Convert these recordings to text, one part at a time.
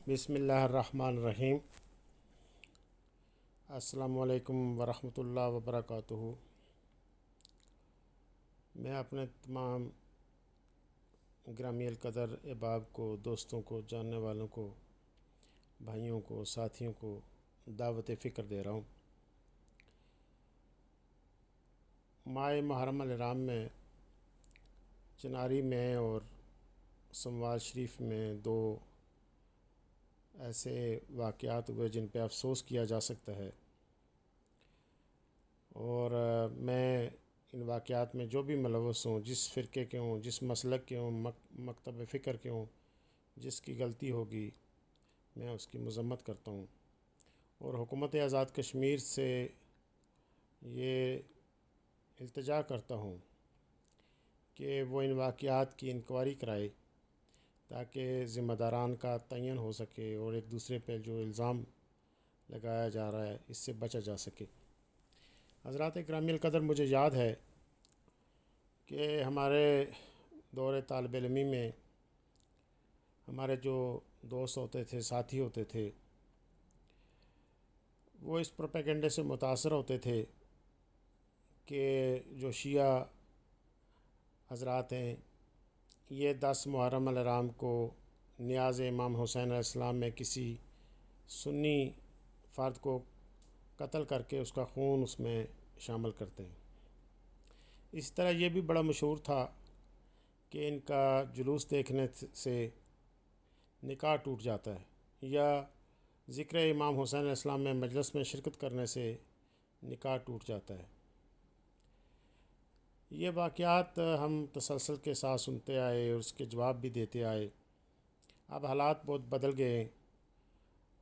بسم اللہ الرحمن الرحیم۔ السلام علیکم ورحمۃ اللہ وبرکاتہ۔ میں اپنے تمام گرامی القدر احباب کو، دوستوں کو، جاننے والوں کو، بھائیوں کو، ساتھیوں کو دعوت فکر دے رہا ہوں۔ ماہ محرم الحرام میں چناری میں اور سمواد شریف میں دو ایسے واقعات ہوئے جن پہ افسوس کیا جا سکتا ہے، اور میں ان واقعات میں جو بھی ملوث ہوں، جس فرقے کے ہوں، جس مسلک کے ہوں، مکتب فکر کے ہوں، جس کی غلطی ہوگی میں اس کی مذمت کرتا ہوں، اور حکومت آزاد کشمیر سے یہ التجا کرتا ہوں کہ وہ ان واقعات کی انکوائری کرائے تاکہ ذمہ داران کا تعین ہو سکے اور ایک دوسرے پہ جو الزام لگایا جا رہا ہے اس سے بچا جا سکے۔ حضرات گرامی القدر، مجھے یاد ہے کہ ہمارے دور طالب علمی میں ہمارے جو دوست ہوتے تھے، ساتھی ہوتے تھے، وہ اس پروپیگنڈے سے متاثر ہوتے تھے کہ جو شیعہ حضرات ہیں یہ 10 محرم الحرام کو نیاز امام حسین علیہ السلام میں کسی سنی فرد کو قتل کر کے اس کا خون اس میں شامل کرتے ہیں۔ اس طرح یہ بھی بڑا مشہور تھا کہ ان کا جلوس دیکھنے سے نکاح ٹوٹ جاتا ہے، یا ذکر امام حسین علیہ السلام میں مجلس میں شرکت کرنے سے نکاح ٹوٹ جاتا ہے۔ یہ واقعات ہم تسلسل کے ساتھ سنتے آئے اور اس کے جواب بھی دیتے آئے۔ اب حالات بہت بدل گئے ہیں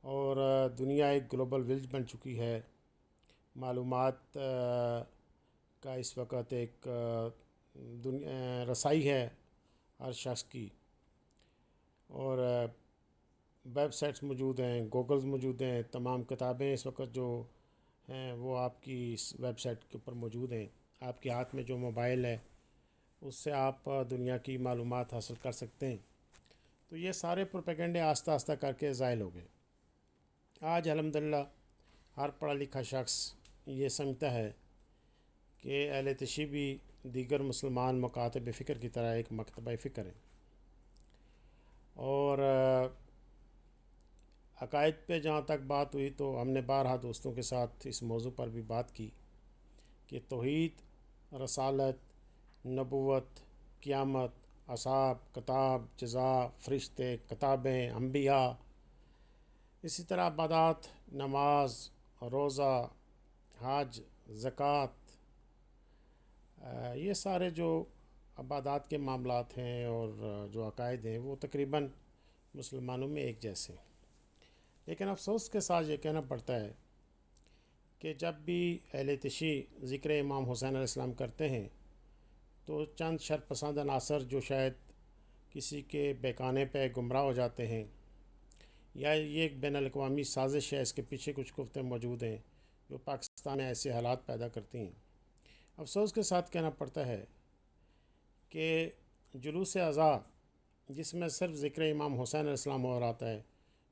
اور دنیا ایک گلوبل ولیج بن چکی ہے۔ معلومات کا اس وقت ایک رسائی ہے ہر شخص کی، اور ویب سائٹس موجود ہیں، گوگلز موجود ہیں، تمام کتابیں اس وقت جو ہیں وہ آپ کی اس ویب سائٹ کے اوپر موجود ہیں۔ آپ کے ہاتھ میں جو موبائل ہے اس سے آپ دنیا کی معلومات حاصل کر سکتے ہیں۔ تو یہ سارے پروپیگنڈے آہستہ آہستہ کر کے زائل ہو گئے۔ آج الحمدللہ ہر پڑھا لکھا شخص یہ سمجھتا ہے کہ اہل تشیع بھی دیگر مسلمان مکاتب فکر کی طرح ایک مکتبہ فکر ہے، اور عقائد پہ جہاں تک بات ہوئی تو ہم نے بارہا دوستوں کے ساتھ اس موضوع پر بھی بات کی کہ توحید، رسالت، نبوت، قیامت، اصحاب، کتاب، جزا، فرشتے، کتابیں، انبیاء، اسی طرح عبادات، نماز، روزہ، حج، زکوٰۃ، یہ سارے جو عبادات کے معاملات ہیں اور جو عقائد ہیں وہ تقریباً مسلمانوں میں ایک جیسے ہیں۔ لیکن افسوس کے ساتھ یہ کہنا پڑتا ہے کہ جب بھی اہل تشیع ذکر امام حسین علیہ السلام کرتے ہیں تو چند شرپسند عناصر جو شاید کسی کے بیکانے پہ گمراہ ہو جاتے ہیں، یا یہ ایک بین الاقوامی سازش ہے، اس کے پیچھے کچھ گفتیں موجود ہیں جو پاکستان میں ایسے حالات پیدا کرتی ہیں۔ افسوس کے ساتھ کہنا پڑتا ہے کہ جلوس اعزاء جس میں صرف ذکر امام حسین علیہ السلام ہو رہا آتا ہے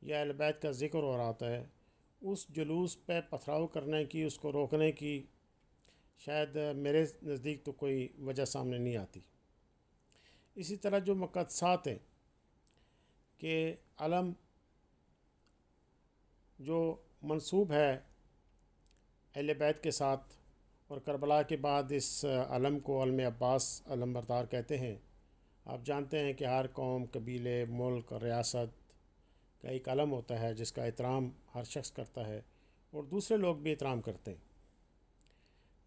یا اہل بیت کا ذکر ہو رہا آتا ہے، اس جلوس پہ پتھراؤ کرنے کی، اس کو روکنے کی شاید میرے نزدیک تو کوئی وجہ سامنے نہیں آتی۔ اسی طرح جو مقدسات ہیں کہ علم جو منسوب ہے اہل بیت کے ساتھ، اور کربلا کے بعد اس علم کو علم عباس علم بردار کہتے ہیں۔ آپ جانتے ہیں کہ ہر قوم، قبیلے، ملک، ریاست کا ایک علم ہوتا ہے جس کا احترام ہر شخص کرتا ہے اور دوسرے لوگ بھی احترام کرتے ہیں۔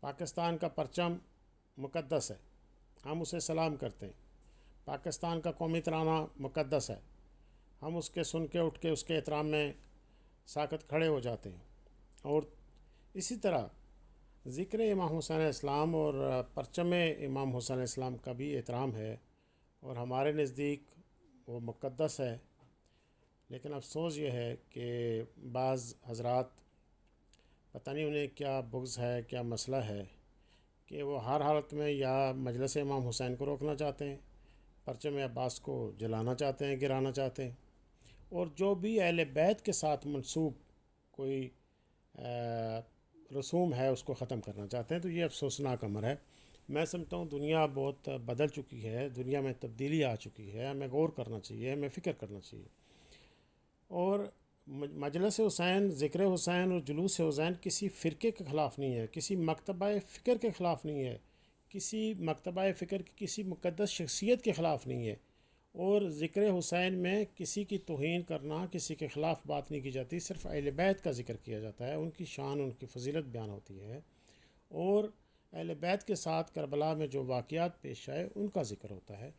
پاکستان کا پرچم مقدس ہے، ہم اسے سلام کرتے ہیں۔ پاکستان کا قومی ترانہ مقدس ہے، ہم اس کے سن کے اٹھ کے اس کے احترام میں ساکت کھڑے ہو جاتے ہیں۔ اور اسی طرح ذکر امام حسین علیہ السلام اور پرچم امام حسین علیہ السلام کا بھی احترام ہے اور ہمارے نزدیک وہ مقدس ہے۔ لیکن افسوس یہ ہے کہ بعض حضرات پتہ نہیں انہیں کیا بغض ہے، کیا مسئلہ ہے، کہ وہ ہر حالت میں یا مجلس امام حسین کو روکنا چاہتے ہیں، پرچم عباس کو جلانا چاہتے ہیں، گرانا چاہتے ہیں، اور جو بھی اہل بیت کے ساتھ منسوب کوئی رسوم ہے اس کو ختم کرنا چاہتے ہیں، تو یہ افسوسناک امر ہے۔ میں سمجھتا ہوں دنیا بہت بدل چکی ہے، دنیا میں تبدیلی آ چکی ہے، ہمیں غور کرنا چاہیے، ہمیں فکر کرنا چاہیے۔ اور مجلس حسین، ذکر حسین اور جلوس حسین کسی فرقے کے خلاف نہیں ہے، کسی مکتبہ فکر کے خلاف نہیں ہے، کسی مکتبہ فکر کی کسی مقدس شخصیت کے خلاف نہیں ہے۔ اور ذکر حسین میں کسی کی توہین کرنا، کسی کے خلاف بات نہیں کی جاتی، صرف اہل بیت کا ذکر کیا جاتا ہے، ان کی شان، ان کی فضیلت بیان ہوتی ہے، اور اہل بیت کے ساتھ کربلا میں جو واقعات پیش آئے ان کا ذکر ہوتا ہے۔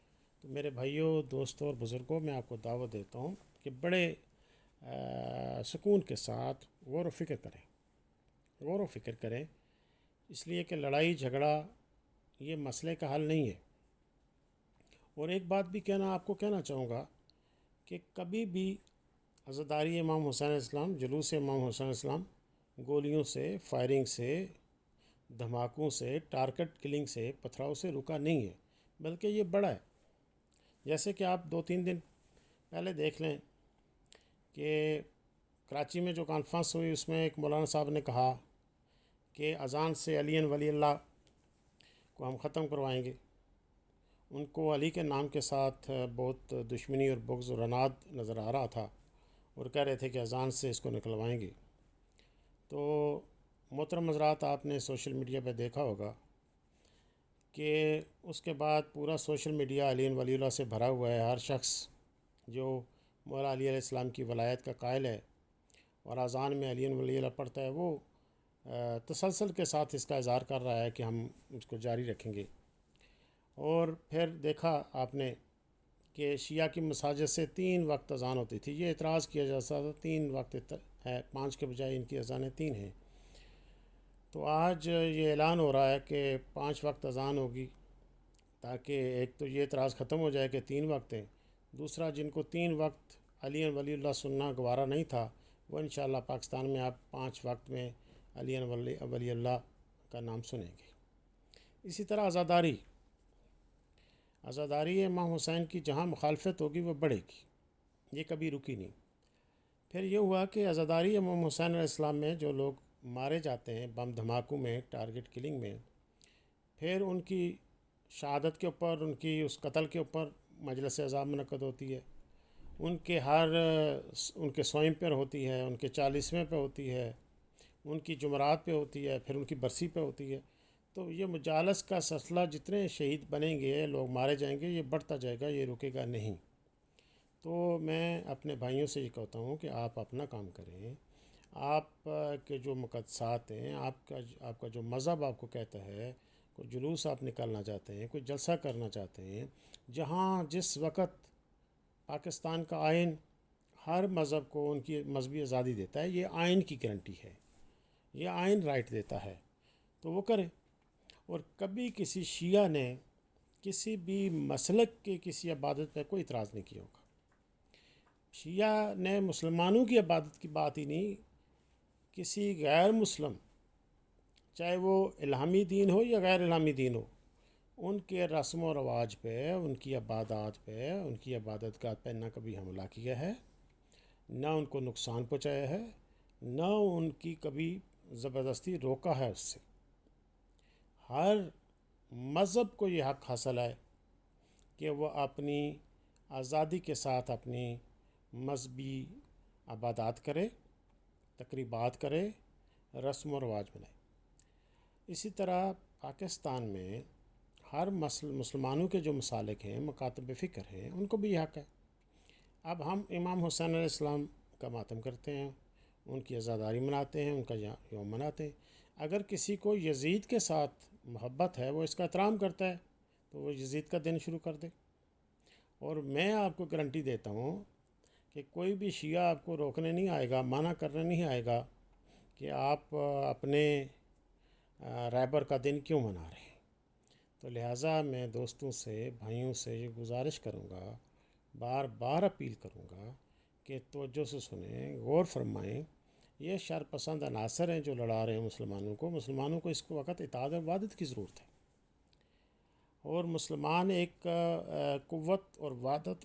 تو میرے بھائیوں، دوستوں اور بزرگوں، میں آپ کو دعوت دیتا ہوں کہ بڑے سکون کے ساتھ غور و فکر کریں، غور و فکر کریں، اس لیے کہ لڑائی جھگڑا یہ مسئلے کا حل نہیں ہے۔ اور ایک بات بھی آپ کو کہنا چاہوں گا کہ کبھی بھی عزاداری امام حسین علیہ السلام، جلوس امام حسین علیہ السلام گولیوں سے، فائرنگ سے، دھماکوں سے، ٹارگٹ کلنگ سے، پتھراؤ سے رکا نہیں ہے، بلکہ یہ بڑا ہے۔ جیسے کہ آپ 2-3 دن پہلے دیکھ لیں کہ کراچی میں جو کانفرنس ہوئی، اس میں ایک مولانا صاحب نے کہا کہ اذان سے علی ولی اللہ کو ہم ختم کروائیں گے۔ ان کو علی کے نام کے ساتھ بہت دشمنی اور بغض اور عناد نظر آ رہا تھا، اور کہہ رہے تھے کہ اذان سے اس کو نکلوائیں گے۔ تو محترم حضرات، آپ نے سوشل میڈیا پہ دیکھا ہوگا کہ اس کے بعد پورا سوشل میڈیا علی ولی اللہ سے بھرا ہوا ہے۔ ہر شخص جو مولا علی علیہ السلام کی ولایت کا قائل ہے اور اذان میں علی ولی اللہ پڑھتا ہے، وہ تسلسل کے ساتھ اس کا اظہار کر رہا ہے کہ ہم اس کو جاری رکھیں گے۔ اور پھر دیکھا آپ نے کہ شیعہ کی مساجد سے 3 وقت اذان ہوتی تھی، یہ اعتراض کیا جاتا تھا 3 وقت ہے، 5 کے بجائے ان کی اذانیں 3 ہیں۔ تو آج یہ اعلان ہو رہا ہے کہ 5 وقت اذان ہوگی، تاکہ ایک تو یہ اعتراض ختم ہو جائے کہ 3 وقت ہیں، دوسرا جن کو 3 وقت علی ولی اللہ سننا گوارا نہیں تھا، وہ انشاءاللہ پاکستان میں آپ 5 وقت میں علی ولی اللہ کا نام سنیں گے۔ اسی طرح عزاداری امام حسین کی جہاں مخالفت ہوگی وہ بڑھے گی، یہ کبھی رکی نہیں۔ پھر یہ ہوا کہ عزاداری امام حسین علیہ السلام میں جو لوگ مارے جاتے ہیں بم دھماکوں میں، ٹارگٹ کلنگ میں، پھر ان کی شہادت کے اوپر، ان کی اس قتل کے اوپر مجلس اعزاز منعقد ہوتی ہے، ان کے سوئم پر ہوتی ہے، ان کے 40ویں پہ ہوتی ہے، ان کی جمعرات پہ ہوتی ہے، پھر ان کی برسی پہ ہوتی ہے۔ تو یہ مجالس کا سلسلہ، جتنے شہید بنیں گے، لوگ مارے جائیں گے، یہ بڑھتا جائے گا، یہ رکے گا نہیں۔ تو میں اپنے بھائیوں سے یہ کہتا ہوں کہ آپ اپنا کام کریں، آپ کے جو مقدسات ہیں، آپ کا جو مذہب آپ کو کہتا ہے، کوئی جلوس آپ نکالنا چاہتے ہیں، کوئی جلسہ کرنا چاہتے ہیں، جہاں جس وقت پاکستان کا آئین ہر مذہب کو ان کی مذہبی آزادی دیتا ہے، یہ آئین کی گارنٹی ہے، یہ آئین رائٹ دیتا ہے، تو وہ کریں۔ اور کبھی کسی شیعہ نے کسی بھی مسلک کے کسی عبادت پہ کوئی اعتراض نہیں کیا ہوگا۔ شیعہ نے مسلمانوں کی عبادت کی بات ہی نہیں، کسی غیر مسلم، چاہے وہ الہامی دین ہو یا غیر الہامی دین ہو، ان کے رسم و رواج پہ، ان کی عبادات پہ، ان کی عبادت گاہ پہ نہ کبھی حملہ کیا ہے، نہ ان کو نقصان پہنچایا ہے، نہ ان کی کبھی زبردستی روکا ہے اس سے۔ ہر مذہب کو یہ حق حاصل ہے کہ وہ اپنی آزادی کے ساتھ اپنی مذہبی عبادات کرے، تقریبات کرے، رسم و رواج بنائے۔ اسی طرح پاکستان میں ہر مسلمانوں کے جو مسالک ہیں، مکاتب فکر ہیں، ان کو بھی یہ حق ہے۔ اب ہم امام حسین علیہ السلام کا ماتم کرتے ہیں، ان کی عزاداری مناتے ہیں، ان کا یوم مناتے ہیں۔ اگر کسی کو یزید کے ساتھ محبت ہے، وہ اس کا احترام کرتا ہے، تو وہ یزید کا دن شروع کر دے۔ اور میں آپ کو گارنٹی دیتا ہوں کہ کوئی بھی شیعہ آپ کو روکنے نہیں آئے گا، منع کرنے نہیں آئے گا کہ آپ اپنے رہبر کا دن کیوں منا رہے ہیں۔ تو لہٰذا میں دوستوں سے، بھائیوں سے یہ گزارش کروں گا، بار بار اپیل کروں گا کہ توجہ سے سنیں، غور فرمائیں۔ یہ شر پسند عناصر ہیں جو لڑا رہے ہیں مسلمانوں کو اس کو وقت اطاعت و عبادت کی ضرورت ہے، اور مسلمان ایک قوت اور وحدت